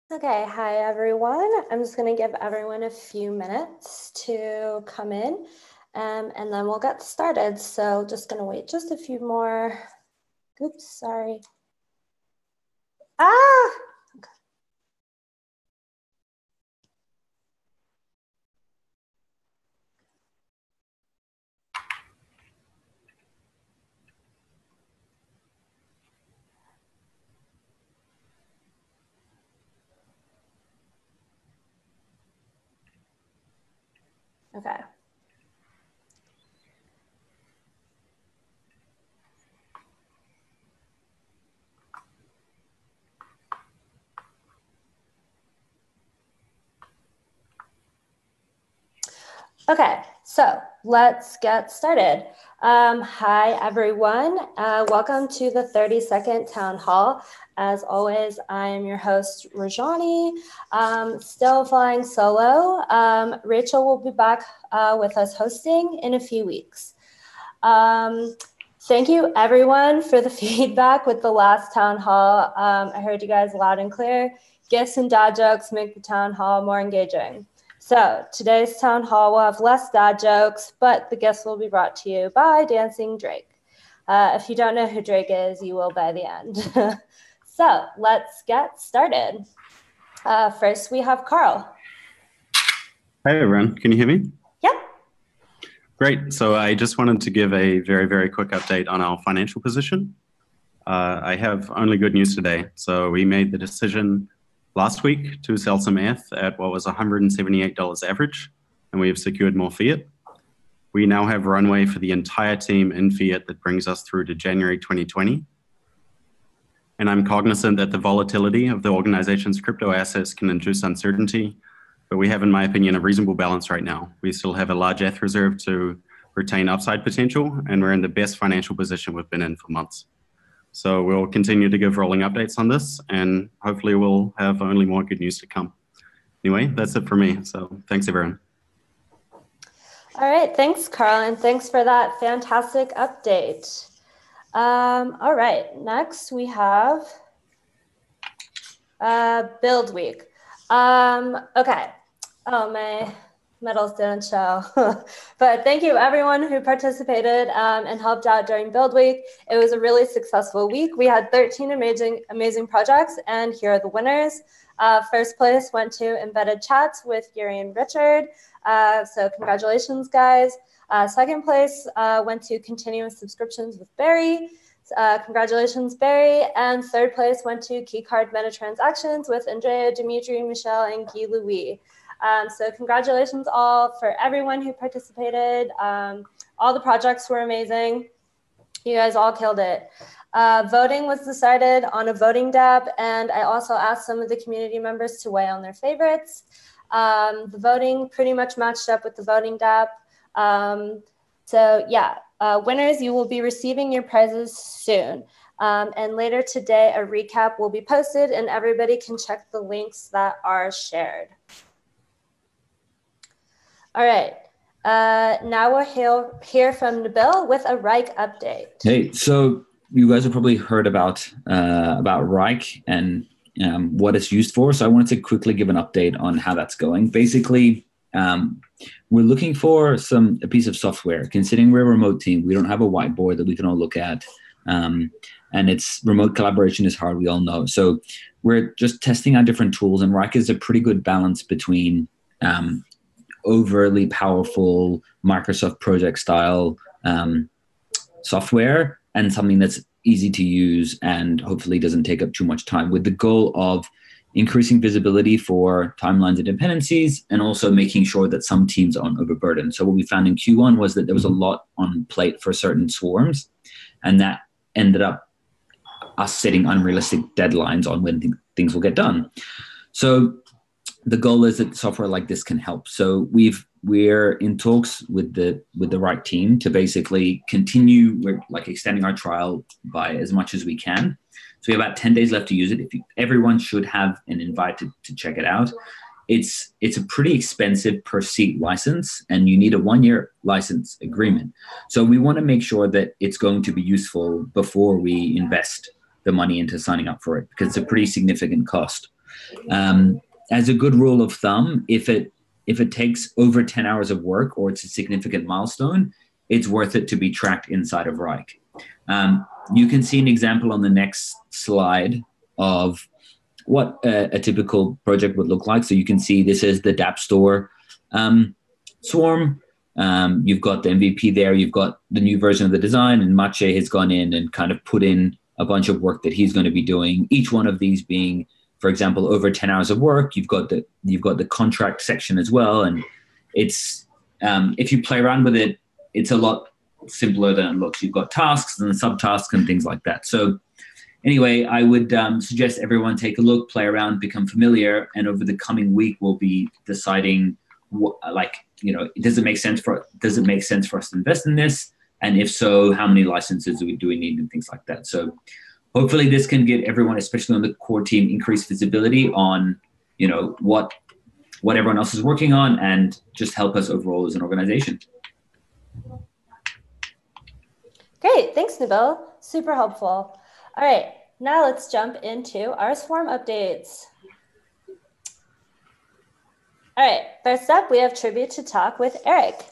Okay, hi everyone. I'm just going to give everyone a few minutes to come in and then we'll get started. So just going to wait just a few more. Oops, sorry. Ah! Okay. Okay, so let's get started. Hi, everyone. Welcome to the 32nd Town Hall. As always, I am your host, Rajani. Still flying solo. Rachel will be back with us hosting in a few weeks. Thank you, everyone, for the feedback with the last Town Hall. I heard you guys loud and clear. Gifts and dad jokes make the Town Hall more engaging. So today's Town Hall will have less dad jokes, but the gifts will be brought to you by Dancing Drake. If you don't know who Drake is, you will by the end. So let's get started. First, we have Carl. Hey, everyone. Can you hear me? Yep. Great. So I just wanted to give a very, very quick update on our financial position. I have only good news today. So we made the decision last week to sell some ETH at what was $178 average, and we have secured more fiat. We now have runway for the entire team in fiat that brings us through to January 2020. And I'm cognizant that the volatility of the organization's crypto assets can induce uncertainty, but we have, in my opinion, a reasonable balance right now. We still have a large ETH reserve to retain upside potential, and we're in the best financial position we've been in for months. So we'll continue to give rolling updates on this, and hopefully we'll have only more good news to come. Anyway, that's it for me. So thanks, everyone. All right, thanks, Carl, and thanks for that fantastic update. All right, next we have Build Week. Okay, oh, my medals didn't show, but thank you everyone who participated and helped out during Build Week. It was a really successful week. We had 13 amazing projects, and here are the winners. First place went to Embedded Chats with URI and Richard. So congratulations, guys. Second place went to Continuous Subscriptions with Barry. Congratulations, Barry. And third place went to Keycard Meta Transactions with Andrea, Dimitri, Michelle, and Guy Louis. So congratulations all for everyone who participated. All the projects were amazing. You guys all killed it. Voting was decided on a voting dApp, and I also asked some of the community members to weigh on their favorites. The voting pretty much matched up with the voting dApp. So yeah, winners, you will be receiving your prizes soon. And later today, a recap will be posted, and everybody can check the links that are shared. All right, now we'll hear from Nabil with a Reich update. Hey, so you guys have probably heard about Reich and what it's used for. So I wanted to quickly give an update on how that's going. Basically, we're looking for a piece of software. Considering we're a remote team, we don't have a whiteboard that we can all look at. And it's remote collaboration is hard, we all know. So we're just testing out different tools, and Reich is a pretty good balance between overly powerful Microsoft project style software and something that's easy to use and hopefully doesn't take up too much time, with the goal of increasing visibility for timelines and dependencies, and also making sure that some teams aren't overburdened. So what we found in Q1 was that there was a lot on plate for certain swarms, and that ended up us setting unrealistic deadlines on when things will get done. So the goal is that software like this can help. So we're in talks with the right team to basically continue. We're like extending our trial by as much as we can. So we have about 10 days left to use it. Everyone should have an invite to check it out. It's a pretty expensive per seat license, and you need a 1-year license agreement. So we want to make sure that it's going to be useful before we invest the money into signing up for it, because it's a pretty significant cost. As a good rule of thumb, if it takes over 10 hours of work or it's a significant milestone, it's worth it to be tracked inside of Rike. You can see an example on the next slide of what a typical project would look like. So you can see this is the DApp store swarm. You've got the MVP there. You've got the new version of the design, and Maciej has gone in and kind of put in a bunch of work that he's going to be doing. Each one of these being, for example, over 10 hours of work. You've got the contract section as well, and it's if you play around with it, it's a lot simpler than it looks. You've got tasks and subtasks and things like that. So anyway, I would suggest everyone take a look, play around, become familiar, and over the coming week, we'll be deciding what, does it make sense for us to invest in this? And if so, how many licenses do we need and things like that. So hopefully this can give everyone, especially on the core team, increased visibility on, what everyone else is working on and just help us overall as an organization. Great, thanks, Nabil. Super helpful. All right, now let's jump into our swarm updates. All right, first up, we have Tribute to Talk with Eric.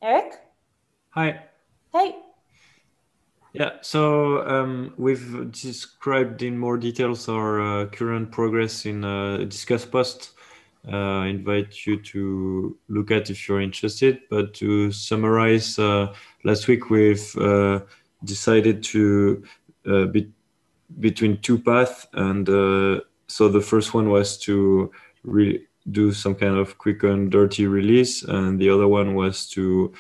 Eric? Hi. Hey. Yeah, so we've described in more details our current progress in a Discuss post. I invite you to look at if you're interested, but to summarize, last week we've decided to between two paths, and so the first one was to do some kind of quick and dirty release, and the other one was to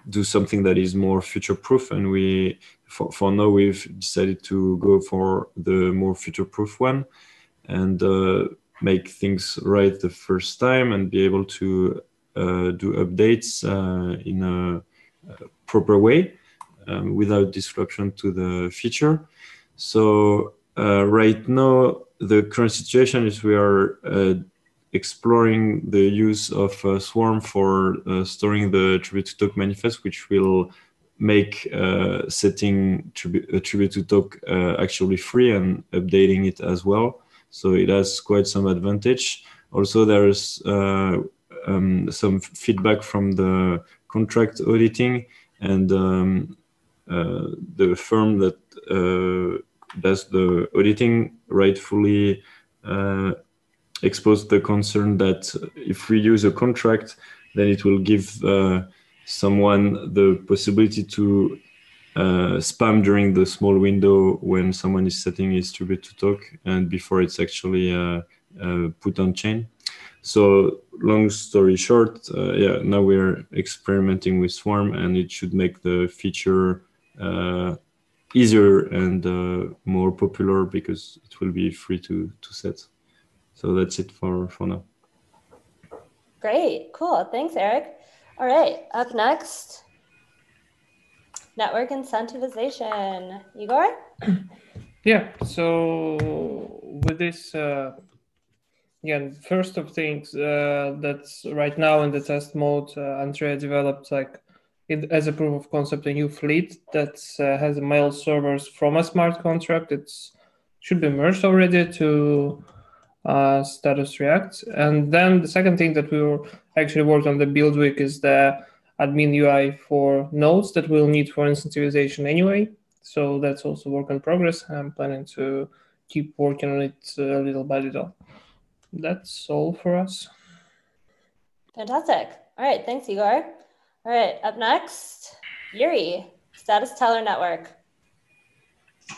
do something that is more future-proof, and for now we've decided to go for the more future-proof one and make things right the first time and be able to do updates in a proper way without disruption to the feature. So right now, the current situation is we are exploring the use of Swarm for storing the Tribute to Talk manifest, which will make setting Tribute to Talk actually free and updating it as well. So it has quite some advantage. Also, there's some feedback from the contract auditing, and the firm that does the auditing rightfully exposed the concern that if we use a contract, then it will give someone the possibility to spam during the small window when someone is setting his Tribute to Talk and before it's actually put on chain. So long story short, now we're experimenting with Swarm, and it should make the feature easier and more popular because it will be free to set. So that's it for now. Great, cool. Thanks, Eric. All right, up next, network incentivization. Igor? Yeah, so with this, first of things, that's right now in the test mode, Andrea developed as a proof of concept a new fleet that has mail servers from a smart contract. It should be merged already to Status React. And then the second thing that we were actually worked on the build week is the admin UI for nodes that we'll need for incentivization anyway. So that's also work in progress. I'm planning to keep working on it little by little. That's all for us. Fantastic. All right, thanks, Igor. All right, up next, URI, Status Teller Network.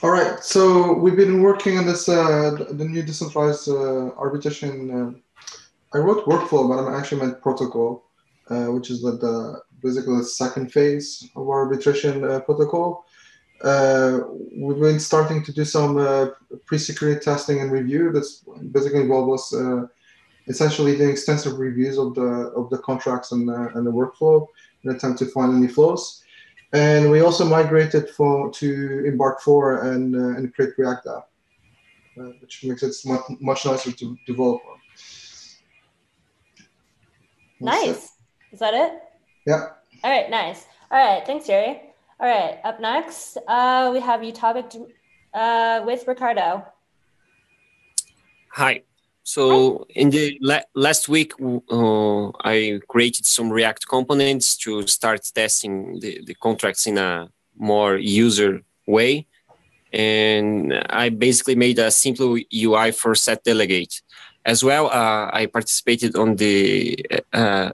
All right, so we've been working on this, the new decentralized arbitration. I wrote workflow, but I actually meant protocol, which is basically the second phase of our arbitration protocol. We've been starting to do some pre-security testing and review. That's basically involved us essentially doing extensive reviews of the contracts and the workflow in an attempt to find any flaws. And we also migrated to Embark 4 and create React app, which makes it much nicer to develop on. Nice. Is that it? Yeah. All right, nice. All right, thanks, Jerry. All right, up next, we have Utopic with Ricardo. Hi. So in the last week, I created some React components to start testing the contracts in a more user way. And I basically made a simple UI for set delegate. As well, I participated on the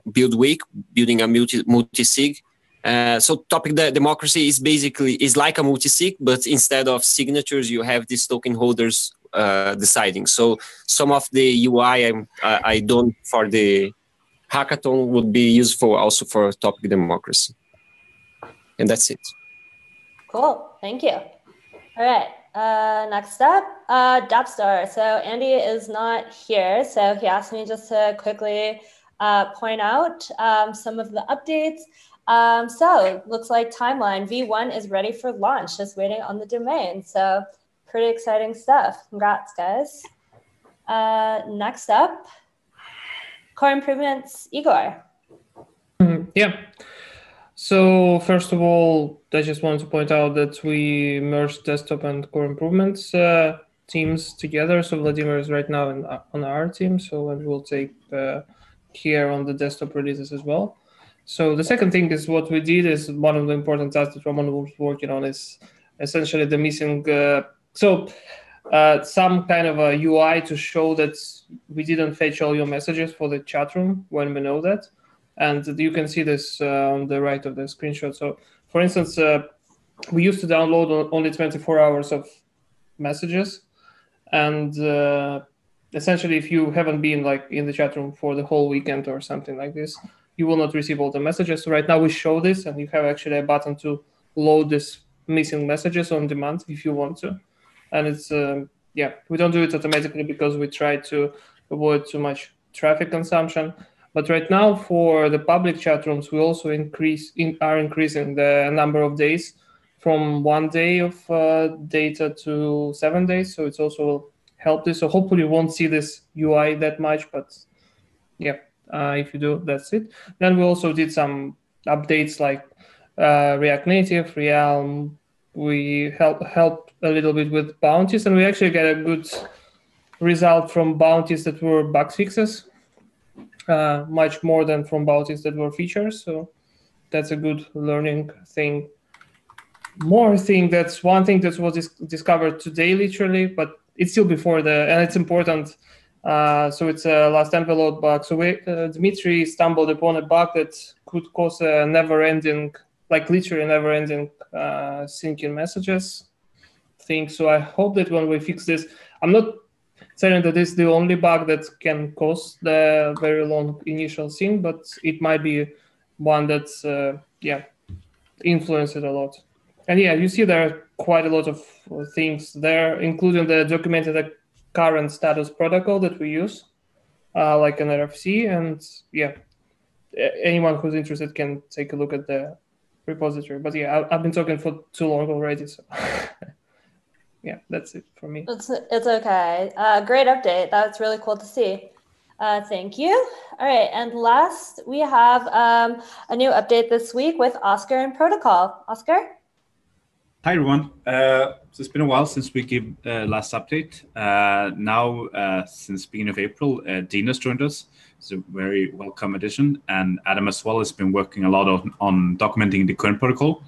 build week, building a multi-sig. So topic democracy is like a multi-sig, but instead of signatures, you have these token holders deciding. So some of the UI I done for the hackathon would be useful also for topic democracy. And that's it. Cool. Thank you. All right. Next up, Dapstar. So Andy is not here, so he asked me just to quickly point out some of the updates. So looks like timeline V1 is ready for launch, just waiting on the domain. So pretty exciting stuff. Congrats, guys. Next up, core improvements, Igor. Yeah. So first of all, I just want to point out that we merged desktop and core improvements teams together. So Vladimir is right now on our team, so and we'll take care on the desktop releases as well. So the second thing is what we did is one of the important tasks that Roman was working on is essentially the missing. Some kind of a UI to show that we didn't fetch all your messages for the chat room when we know that. And you can see this on the right of the screenshot. So for instance, we used to download only 24 hours of messages. And essentially, if you haven't been like in the chat room for the whole weekend or something like this, you will not receive all the messages. So right now we show this, and you have actually a button to load this missing messages on demand if you want to. And it's, we don't do it automatically because we try to avoid too much traffic consumption. But right now for the public chat rooms, we also are increasing the number of days from 1 day of data to 7 days. So it's also helped this. So hopefully you won't see this UI that much, but yeah, if you do, that's it. Then we also did some updates like React Native, Realm. We helped a little bit with bounties, and we actually got a good result from bounties that were bug fixes. Much more than from bounties that were features. So that's a good learning thing. That's one thing that was discovered today, literally, but it's still before and it's important. So it's a last envelope bug. So Dmitry stumbled upon a bug that could cause a never-ending, like literally never-ending syncing messages thing. So I hope that when we fix this, I'm not saying that this is the only bug that can cause the very long initial sync, but it might be one that's influenced it a lot. And yeah, you see there are quite a lot of things there, including the documented current status protocol that we use, like an RFC. And yeah, anyone who's interested can take a look at the repository. But yeah, I've been talking for too long already, so. Yeah, that's it for me. It's okay. Great update. That's really cool to see. Thank you. All right, and last we have a new update this week with Oscar and Protocol. Oscar? Hi, everyone. So it's been a while since we gave last update. Now, since beginning of April, Dean has joined us. It's a very welcome addition. And Adam as well has been working a lot on documenting the current protocol.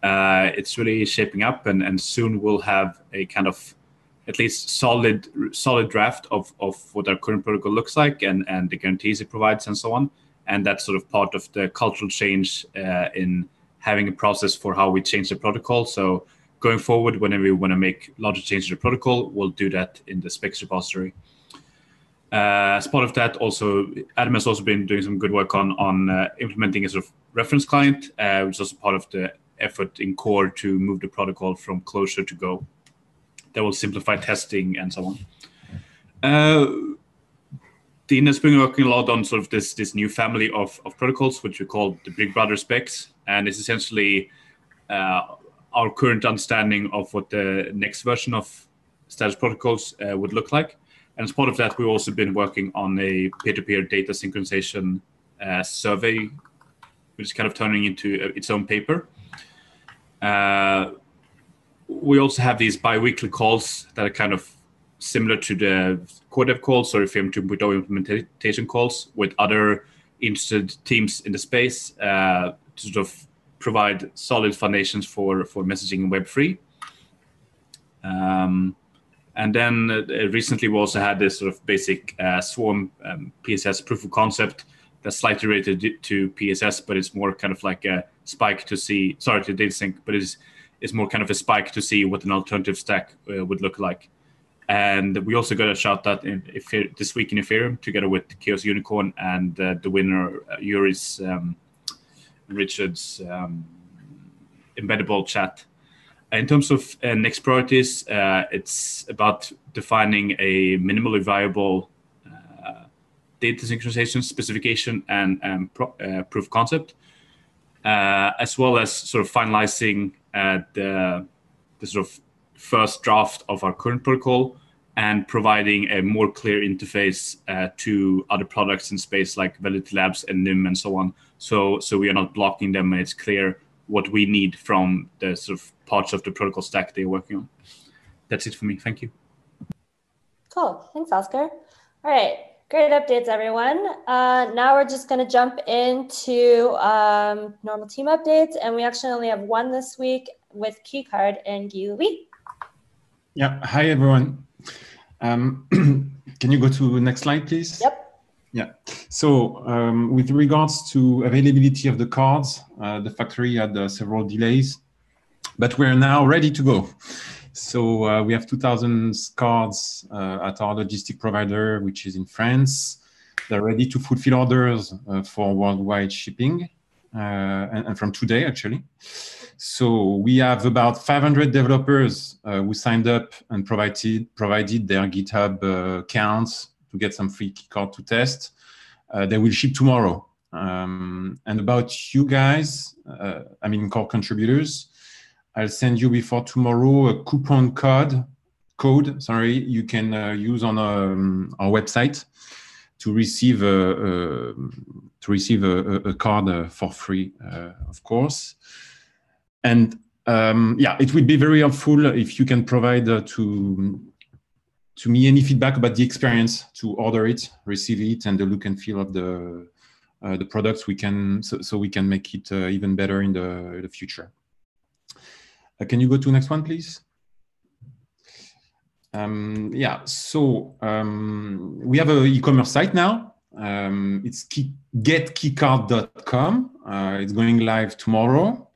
It's really shaping up, and soon we'll have a kind of at least solid draft of what our current protocol looks like and the guarantees it provides and so on. And that's sort of part of the cultural change in having a process for how we change the protocol. So going forward, whenever we want to make larger changes to the protocol, we'll do that in the specs repository. As part of that, also, Adam has also been doing some good work on implementing a sort of reference client, which is also part of the effort in core to move the protocol from closure to Go. That will simplify testing and so on. Dean has been working a lot on sort of this new family of protocols, which we call the Big Brother specs. And it's essentially our current understanding of what the next version of status protocols would look like. And as part of that, we've also been working on a peer-to-peer data synchronization survey, which is kind of turning into its own paper. We also have these bi-weekly calls that are kind of similar to the core dev calls or Ethereum 2.0 implementation calls with other interested teams in the space to sort of provide solid foundations for messaging in Web3. And then recently we also had this sort of basic Swarm PSS proof of concept that's slightly related to PSS, but it's more kind of like a spike to see, sorry, to data sync, but it's more kind of a spike to see what an alternative stack would look like. And we also got a shout out this week in Ethereum together with Chaos Unicorn and the winner, Yuri's Richard's embeddable chat. In terms of next priorities, it's about defining a minimally viable data synchronization specification and proof of concept, as well as sort of finalizing the sort of first draft of our current protocol and providing a more clear interface to other products in space like Validity Labs and NIM and so on. So we are not blocking them, and it's clear what we need from the sort of parts of the protocol stack they're working on. That's it for me. Thank you. Cool. Thanks, Oscar. All right. Great updates, everyone. Now we're just going to jump into normal team updates. And we actually only have one this week with Keycard and Guy Louis. Yeah. Hi, everyone. Can you go to the next slide, please? Yep. Yeah. So with regards to availability of the cards, the factory had several delays, but we're now ready to go. So we have 2,000 cards at our logistic provider, which is in France. They're ready to fulfill orders for worldwide shipping, and from today, actually. So we have about 500 developers who signed up and provided their GitHub accounts to get some free keycard to test. They will ship tomorrow. And about you guys, I mean core contributors, I'll send you before tomorrow a coupon code. You can use on our website to receive a card for free, of course. And yeah, it would be very helpful if you can provide to me any feedback about the experience to order it, receive it, and the look and feel of the products. So we can make it even better in the future. Can you go to the next one, please? Yeah, so we have an e-commerce site now. It's getkeycard.com. It's going live tomorrow.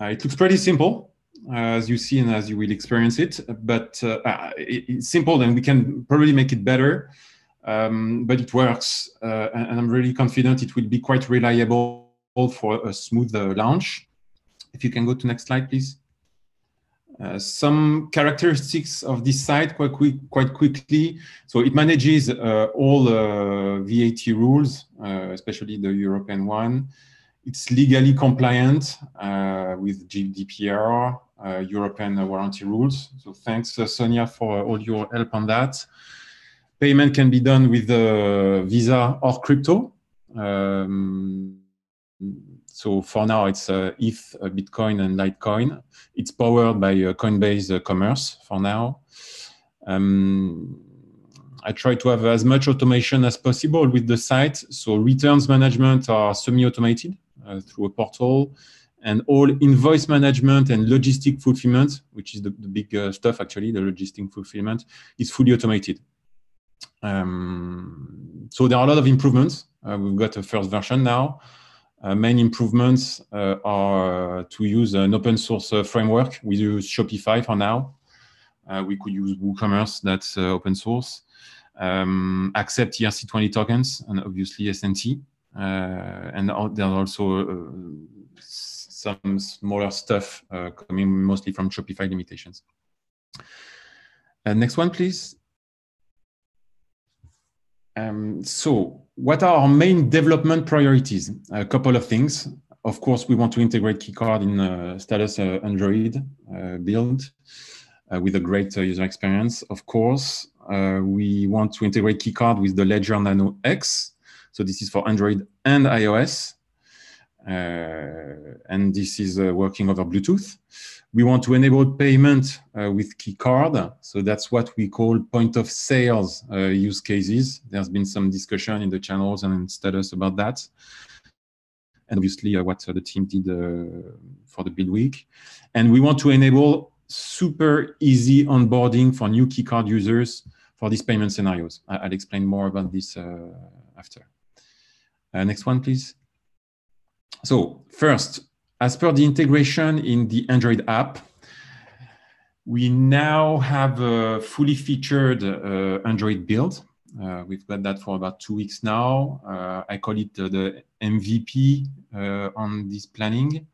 It looks pretty simple, as you see and as you will experience it, but it's simple and we can probably make it better, but it works. And I'm really confident it will be quite reliable for a smooth launch. If you can go to next slide, please. Some characteristics of this site quite quickly. So it manages all VAT rules, especially the European one. It's legally compliant with GDPR, European warranty rules. So thanks, Sonia, for all your help on that. Payment can be done with Visa or crypto. So for now, it's ETH, Bitcoin, and Litecoin. It's powered by Coinbase Commerce for now. I try to have as much automation as possible with the site. So returns management are semi-automated through a portal, and all invoice management and logistic fulfillment, which is the big stuff actually, the logistic fulfillment, is fully automated. So there are a lot of improvements. We've got a first version now. Main improvements are to use an open source framework. We use Shopify for now. We could use WooCommerce, that's open source. Accept ERC20 tokens and obviously SNT. And there are also some smaller stuff coming mostly from Shopify limitations. Next one, please. So what are our main development priorities? A couple of things. Of course, we want to integrate Keycard in Status Android build with a great user experience. Of course, we want to integrate Keycard with the Ledger Nano X. So this is for Android and iOS. and this is working over Bluetooth. We want to enable payment with Keycard. So that's what we call point of sales use cases. There's been some discussion in the channels and in status about that. And obviously what the team did for the build week. And we want to enable super easy onboarding for new Keycard users for these payment scenarios. I'll explain more about this after. Next one, please. So first, as per the integration in the Android app, we now have a fully featured Android build. We've got that for about 2 weeks now. I call it the MVP on this planning.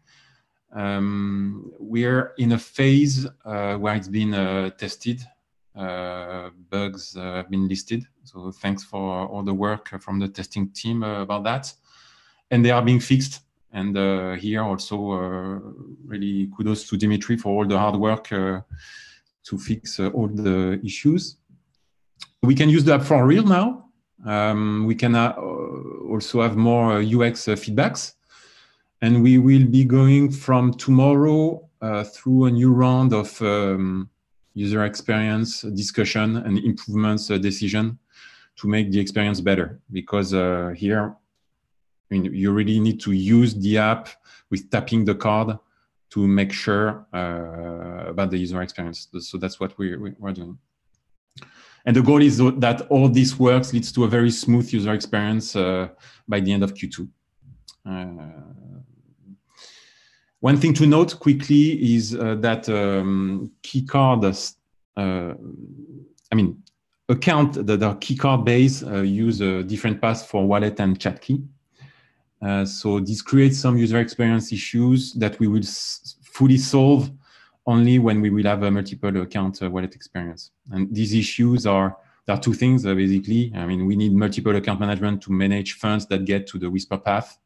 We're in a phase where it's been tested. Bugs have been listed. So thanks for all the work from the testing team about that. And they are being fixed. And here also really kudos to Dimitri for all the hard work to fix all the issues. We can use the app for real now. We can also have more UX feedbacks. And we will be going from tomorrow through a new round of user experience discussion and improvements decision to make the experience better. Because here, I mean, you really need to use the app with tapping the card to make sure about the user experience. So that's what we're doing. And the goal is that all this works leads to a very smooth user experience by the end of Q2. One thing to note quickly is that Keycards, account that are Keycard base use different paths for wallet and chat key. So this creates some user experience issues that we will fully solve only when we will have a multiple account wallet experience. And these issues there are two things, basically. I mean, we need multiple account management to manage funds that get to the Whisper path.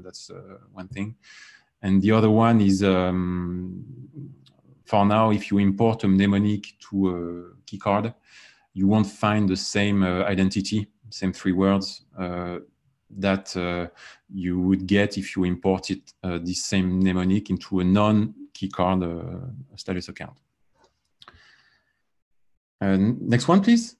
That's one thing. And the other one is, for now, if you import a mnemonic to a Keycard, you won't find the same identity, same 3 words that you would get if you imported this same mnemonic into a non-Keycard status account. Next one, please.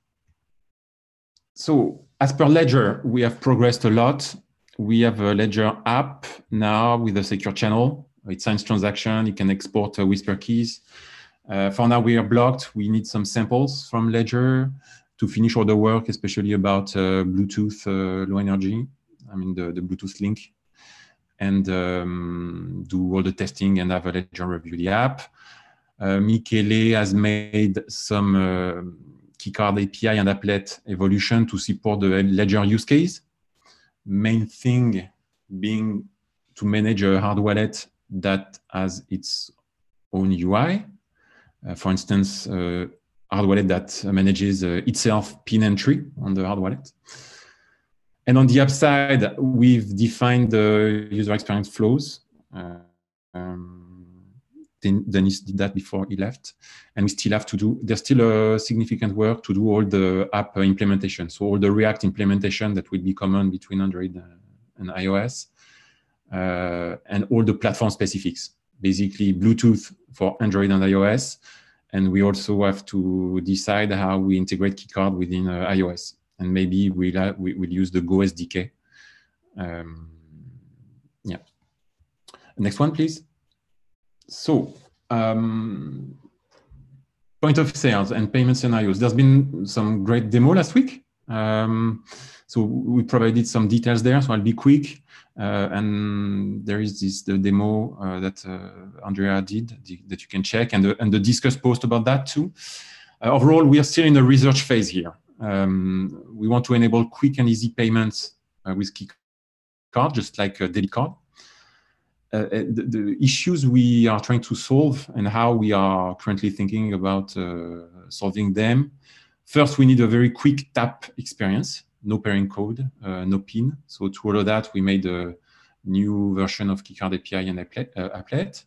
So as per Ledger, we have progressed a lot. We have a Ledger app now with a secure channel. It signs transaction. It can export Whisper keys. For now, we are blocked. We need some samples from Ledger to finish all the work, especially about Bluetooth low energy. I mean, the Bluetooth link, and do all the testing and have a Ledger review the app. Michele has made some Keycard API and applet evolution to support the Ledger use case. Main thing being to manage a hard wallet that has its own UI. For instance, hard wallet that manages itself pin entry on the hard wallet. And on the app side, we've defined the user experience flows. Dennis did that before he left. And we still have to do, there's still a significant work to do all the app implementation. So all the React implementation that will be common between Android and iOS. And all the platform specifics, basically Bluetooth for Android and iOS. And we also have to decide how we integrate Keycard within iOS. And maybe we'll use the Go SDK. Yeah. Next one, please. So, point of sales and payment scenarios. There's been some great demo last week. So we provided some details there, so I'll be quick. And there is the demo that Andrea did that you can check, and the Discuss post about that too. Overall, we are still in the research phase here. We want to enable quick and easy payments with Keycard, just like a debit card. The issues we are trying to solve and how we are currently thinking about solving them. First, we need a very quick tap experience, no pairing code, no PIN. So to all of that, we made a new version of Keycard API and applet.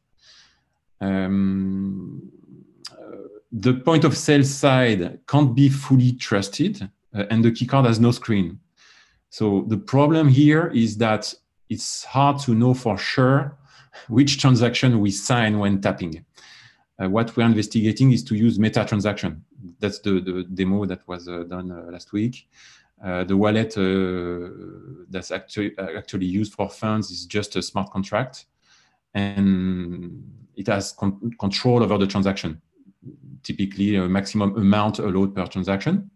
The point of sale side can't be fully trusted, and the Keycard has no screen. So the problem here is that it's hard to know for sure which transaction we sign when tapping. What we're investigating is to use meta transaction. That's the demo that was done last week. The wallet that's actually used for funds is just a smart contract, and it has control over the transaction, typically a maximum amount allowed per transaction.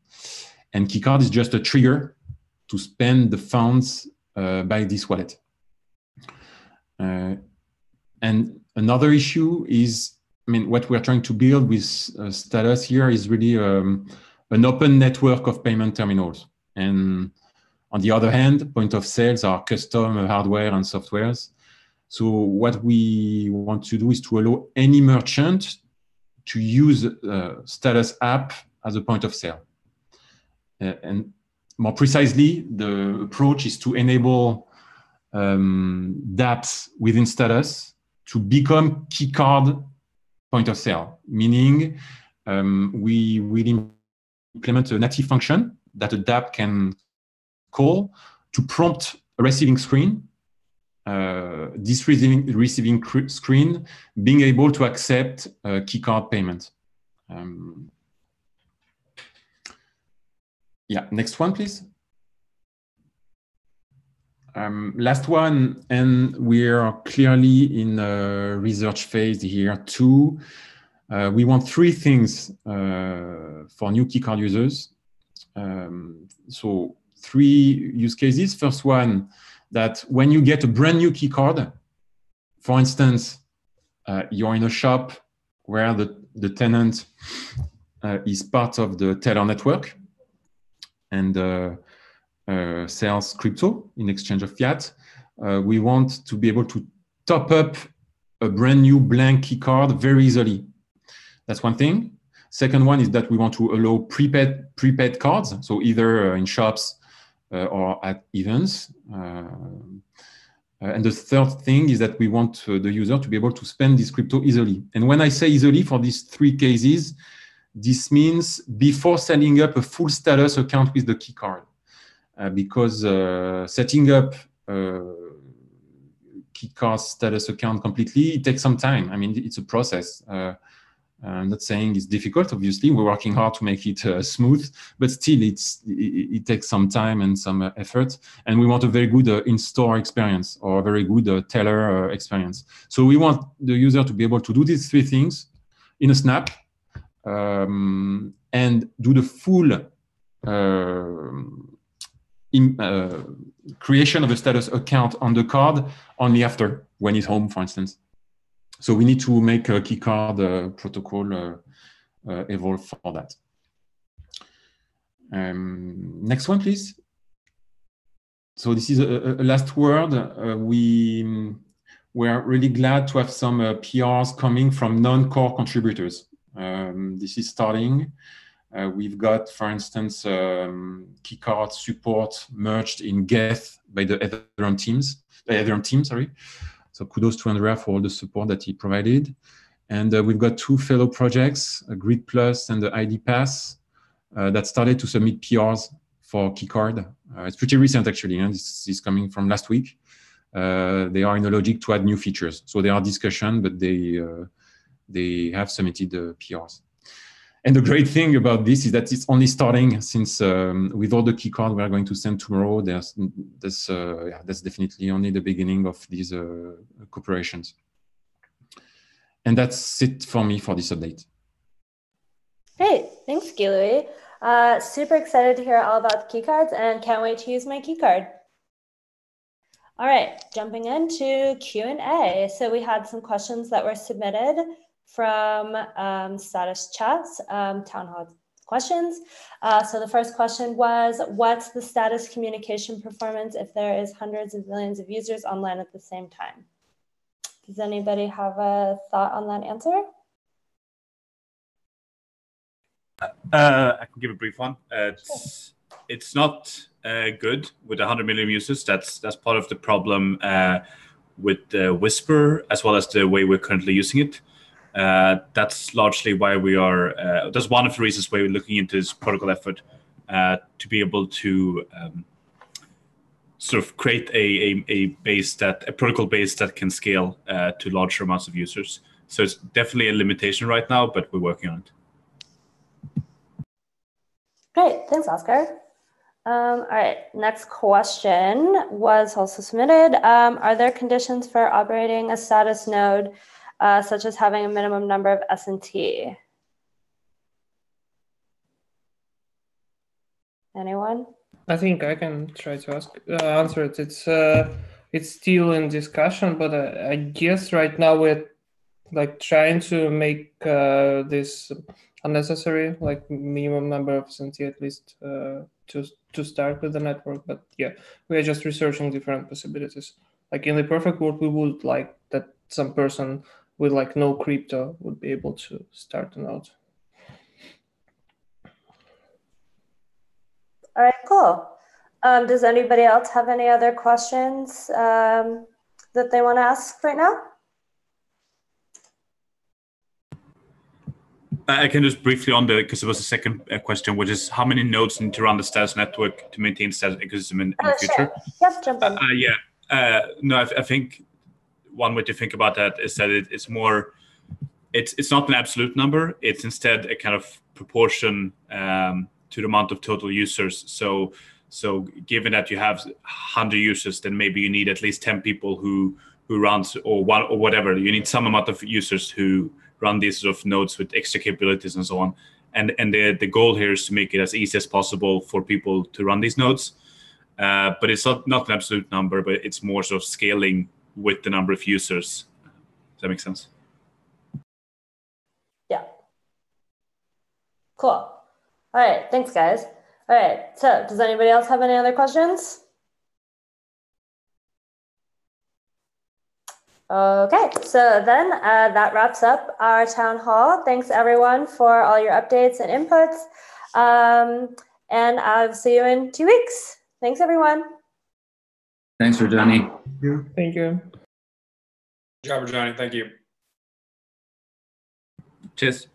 And Keycard is just a trigger to spend the funds by this wallet. And another issue is, what we're trying to build with Status here is really an open network of payment terminals. And on the other hand, point of sales are custom hardware and softwares. So what we want to do is to allow any merchant to use Status app as a point of sale. And more precisely, the approach is to enable dApps within Status to become Keycard point of sale, meaning we will implement a native function that a dApp can call to prompt a receiving screen. This receiving screen being able to accept Keycard payment. Yeah, next one, please. Last one, and we are clearly in a research phase here too. We want three things for new Keycard users. So 3 use cases. First one, that when you get a brand new Keycard, for instance, you're in a shop where the tenant is part of the teller network and sells crypto in exchange of fiat. We want to be able to top up a brand new blank Keycard very easily. That's one thing. Second one is that we want to allow prepaid cards, so either in shops or at events. And the third thing is that we want the user to be able to spend this crypto easily. And when I say easily for these 3 cases, this means before setting up a full Status account with the Keycard. Because setting up Keycard Status account completely, it takes some time. It's a process. I'm not saying it's difficult, obviously. We're working hard to make it smooth, but still it takes some time and some effort. And we want a very good in-store experience or a very good teller experience. So we want the user to be able to do these 3 things in a snap and do the full creation of a Status account on the card only after, when he's home, for instance. So we need to make a Keycard protocol evolve for that. Next one, please. So this is a last word. We're really glad to have some PRs coming from non-core contributors. This is starting. We've got, for instance, Keycard support merged in Geth by the Ethereum team, sorry. So kudos to Andrea for all the support that he provided. And we've got 2 fellow projects, Grid Plus and the ID Pass, that started to submit PRs for Keycard. It's pretty recent, actually. This is coming from last week. They are in a logic to add new features. So there are discussions, but they have submitted the PRs. And the great thing about this is that it's only starting, since with all the Keycard we are going to send tomorrow, that's definitely only the beginning of these cooperations. And that's it for me for this update. Great, thanks, Guy-Louis. Super excited to hear all about the Keycards and can't wait to use my Keycard. All right, jumping into Q&A. So we had some questions that were submitted from Status Chats, Townhall questions. So the first question was, what's the Status communication performance if there is hundreds of millions of users online at the same time? Does anybody have a thought on that answer? I can give a brief one. It's not good with 100 million users. That's part of the problem with Whisper, as well as the way we're currently using it. That's largely why we are, that's one of the reasons why we're looking into this protocol effort to be able to sort of create a protocol base that can scale to larger amounts of users. So it's definitely a limitation right now, but we're working on it. Great, thanks, Oscar. All right, next question was also submitted. Are there conditions for operating a status node, such as having a minimum number of S&T? Anyone? I think I can try to answer it. It's still in discussion, but I guess right now we're like trying to make this unnecessary, like minimum number of S&T at least to start with the network. But yeah, we are just researching different possibilities. Like in the perfect world, we would like that some person with like no crypto would be able to start a node. All right, cool. Does anybody else have any other questions that they want to ask right now? I can just briefly on because there was a second question, which is how many nodes need to run the status network to maintain status ecosystem in the future? Sure. Yep, jump in. No, I think one way to think about that is that it's more, it's not an absolute number. It's instead a kind of proportion to the amount of total users. So given that you have 100 users, then maybe you need at least 10 people who runs or one or whatever. You need some amount of users who run these sort of nodes with extra capabilities and so on. And the goal here is to make it as easy as possible for people to run these nodes. But it's not an absolute number, but it's more sort of scaling with the number of users. Does that make sense? Yeah. Cool. All right, thanks, guys. All right, so does anybody else have any other questions? Okay, so then that wraps up our town hall. Thanks everyone for all your updates and inputs. And I'll see you in 2 weeks. Thanks everyone. Thanks for joining. Thank you. Good job, Johnny. Thank you. Cheers.